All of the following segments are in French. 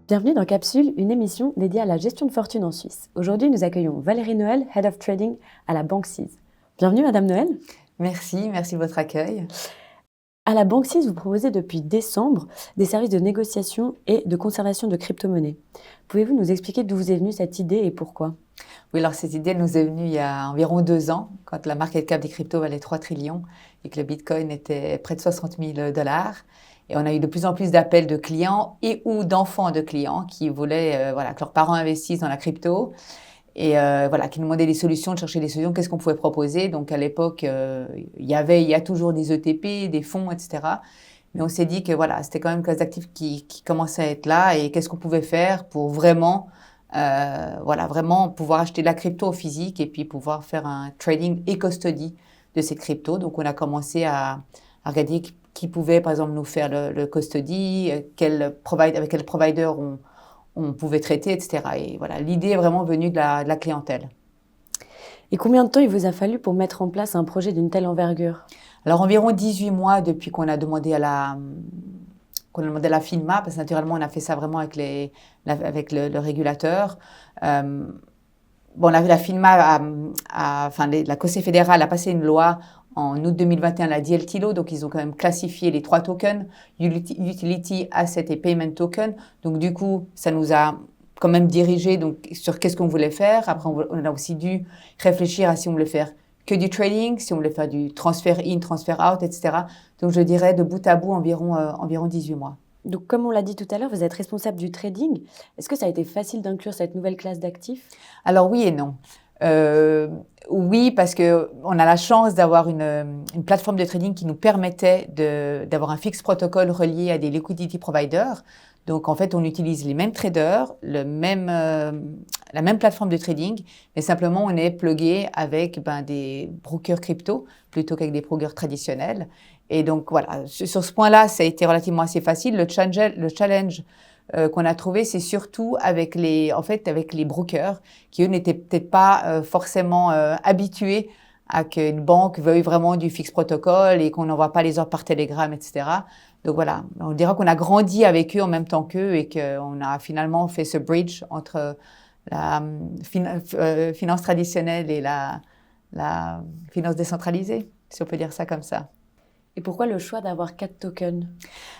Bienvenue dans Capsule, une émission dédiée à la gestion de fortune en Suisse. Aujourd'hui, nous accueillons Valérie Noël, Head of Trading à la Banque Suisse. Bienvenue Madame Noël. Merci de votre accueil. À la Banque Suisse, vous proposez depuis décembre des services de négociation et de conservation de crypto-monnaies. Pouvez-vous nous expliquer d'où vous est venue cette idée et pourquoi ? Oui, alors cette idée nous est venue il y a environ 2 ans, quand la market cap des cryptos valait 3 trillions et que le Bitcoin était près de 60 000 $. Et on a eu de plus en plus d'appels de clients et ou d'enfants de clients qui voulaient que leurs parents investissent dans la crypto et qui nous demandaient des solutions, de chercher des solutions, qu'est-ce qu'on pouvait proposer. Donc à l'époque, il y a toujours des ETP, des fonds, etc. Mais on s'est dit que c'était quand même une classe d'actifs qui commençait à être là et qu'est-ce qu'on pouvait faire pour vraiment pouvoir acheter de la crypto au physique et puis pouvoir faire un trading et custody de cette crypto. Donc, on a commencé à regarder qui pouvait, par exemple, nous faire le custody, avec quel provider on pouvait traiter, etc. Et voilà, l'idée est vraiment venue de la clientèle. Et combien de temps il vous a fallu pour mettre en place un projet d'une telle envergure ? Alors, environ 18 mois depuis qu'on a demandé à la FINMA, parce que naturellement, on a fait ça vraiment avec le régulateur. La FINMA, la Conseil fédéral a passé une loi en août 2021, la DLTILO, donc ils ont quand même classifié les 3 tokens, Utility, Asset et Payment Token. Donc du coup, ça nous a quand même dirigé sur qu'est-ce qu'on voulait faire. Après, on a aussi dû réfléchir à si on voulait faire que du trading, si on voulait faire du transfert in, transfert out, etc. Donc je dirais de bout à bout environ 18 mois. Donc, comme on l'a dit tout à l'heure, vous êtes responsable du trading. Est-ce que ça a été facile d'inclure cette nouvelle classe d'actifs ? Alors oui et non. Oui, parce que on a la chance d'avoir une plateforme de trading qui nous permettait d'avoir un fixe protocole relié à des liquidity providers. Donc en fait, on utilise les mêmes traders, la même plateforme de trading, mais simplement on est plugué avec des brokers crypto plutôt qu'avec des brokers traditionnels. Et donc voilà, sur ce point-là, ça a été relativement assez facile. Le challenge qu'on a trouvé, c'est surtout avec les brokers qui, eux, n'étaient peut-être pas forcément habitués à qu'une banque veuille vraiment du fixe protocole et qu'on n'envoie pas les ordres par télégramme, etc. Donc voilà, on dira qu'on a grandi avec eux en même temps qu'eux et qu'on a finalement fait ce bridge entre la finance traditionnelle et la finance décentralisée, si on peut dire ça comme ça. Et pourquoi le choix d'avoir 4 tokens ?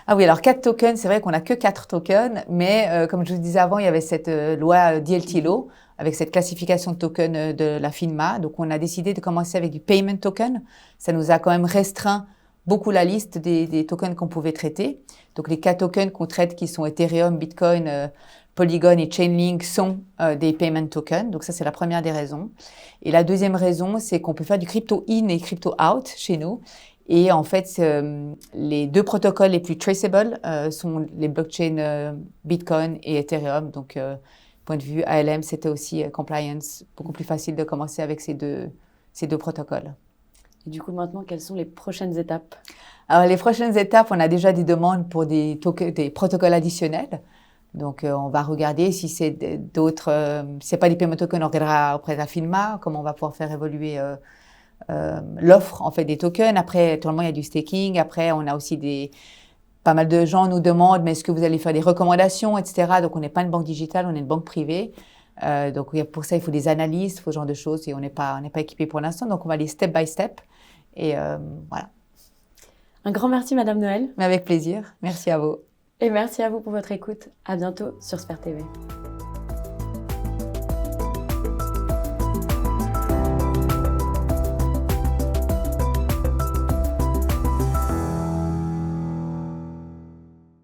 Ah oui, alors 4 tokens, c'est vrai qu'on n'a que 4 tokens, mais comme je vous disais avant, il y avait cette loi DLTILO avec cette classification de tokens de la FINMA. Donc on a décidé de commencer avec du payment token. Ça nous a quand même restreint beaucoup la liste des tokens qu'on pouvait traiter. Donc les 4 tokens qu'on traite qui sont Ethereum, Bitcoin, Polygon et Chainlink sont des payment tokens. Donc ça, c'est la première des raisons. Et la deuxième raison, c'est qu'on peut faire du crypto in et crypto out chez nous. Et en fait, les 2 protocoles les plus traceable sont les blockchains Bitcoin et Ethereum. Donc, point de vue ALM, c'était aussi compliance, beaucoup plus facile de commencer avec ces deux protocoles. Et du coup, maintenant, quelles sont les prochaines étapes ? Alors, les prochaines étapes, on a déjà des demandes pour des protocoles additionnels. Donc, on va regarder si c'est d'autres, si c'est pas des payment tokens, on regardera auprès de la FINMA, comment on va pouvoir faire évoluer l'offre en fait des tokens. Après, naturellement, il y a du staking. Après, on a aussi pas mal de gens nous demandent, mais est-ce que vous allez faire des recommandations, etc. Donc, on n'est pas une banque digitale, on est une banque privée. Donc, pour ça, il faut des analystes, il faut ce genre de choses et on n'est pas équipé pour l'instant. Donc, on va aller step by step. Et voilà. Un grand merci, Madame Noël. Mais avec plaisir. Merci à vous. Et merci à vous pour votre écoute. À bientôt sur Sphère TV.